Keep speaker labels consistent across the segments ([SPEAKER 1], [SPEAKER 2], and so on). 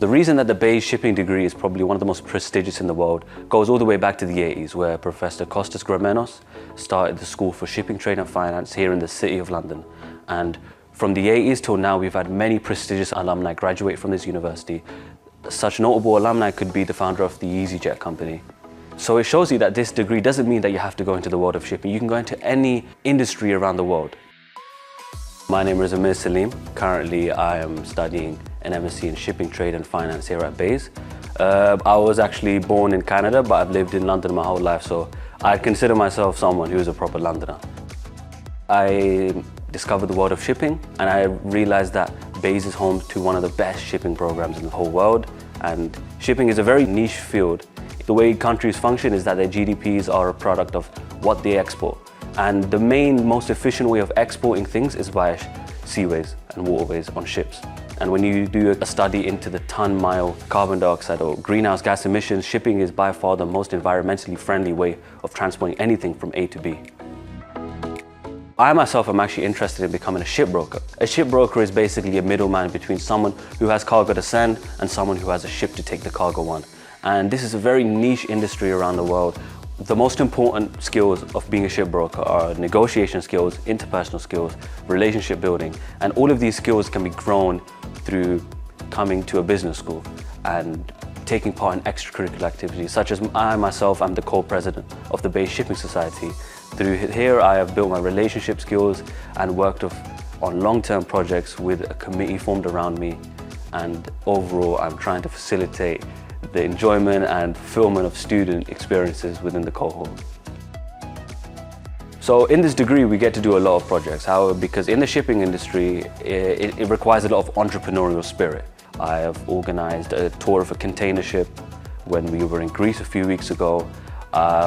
[SPEAKER 1] The reason that the BAE shipping degree is probably one of the most prestigious in the world goes all the way back to the 80s, where Professor Kostas Gramenos started the School for Shipping Trade and Finance here in the City of London. And from the 80s till now, we've had many prestigious alumni graduate from this university. Such notable alumni could be the founder of the EasyJet company. So it shows you that this degree doesn't mean that you have to go into the world of shipping. You can go into any industry around the world. My name is Amir Saleem. Currently, I am studying an MSc in Shipping Trade and Finance here at BAE. I was actually born in Canada, but I've lived in London my whole life, so I consider myself someone who's a proper Londoner. I discovered the world of shipping, and I realized that BAE is home to one of the best shipping programs in the whole world. And shipping is a very niche field. The way countries function is that their GDPs are a product of what they export. And the main, most efficient way of exporting things is via seaways and waterways on ships. And when you do a study into the ton-mile carbon dioxide or greenhouse gas emissions, shipping is by far the most environmentally friendly way of transporting anything from A to B. I myself am actually interested in becoming a shipbroker. A shipbroker is basically a middleman between someone who has cargo to send and someone who has a ship to take the cargo on. And this is a very niche industry around the world. The most important skills of being a shipbroker are negotiation skills, interpersonal skills, relationship building, and all of these skills can be grown through coming to a business school and taking part in extracurricular activities, such as I myself am the co-president of the BAE Shipping Society. Through here, I have built my relationship skills and worked on long-term projects with a committee formed around me. And overall, I'm trying to facilitate the enjoyment and fulfillment of student experiences within the cohort. So in this degree, we get to do a lot of projects. However, because in the shipping industry, it requires a lot of entrepreneurial spirit. I have organized a tour of a container ship when we were in Greece a few weeks ago.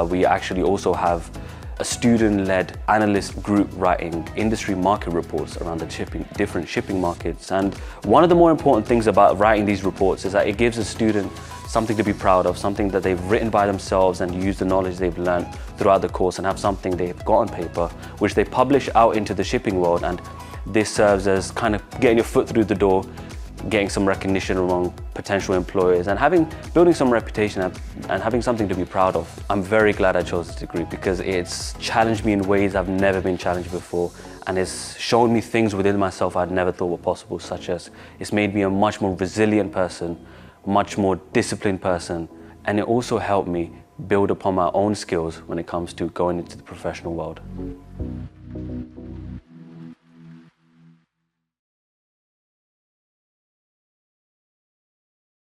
[SPEAKER 1] We actually also have a student-led analyst group writing industry market reports around the different shipping markets. And one of the more important things about writing these reports is that it gives a student something to be proud of, something that they've written by themselves and use the knowledge they've learned throughout the course and have something they've got on paper, which they publish out into the shipping world. And this serves as kind of getting your foot through the door, getting some recognition among potential employers and building some reputation and having something to be proud of. I'm very glad I chose this degree because it's challenged me in ways I've never been challenged before, and it's shown me things within myself I'd never thought were possible, such as it's made me a much more resilient person, much more disciplined person, and it also helped me build upon my own skills when it comes to going into the professional world.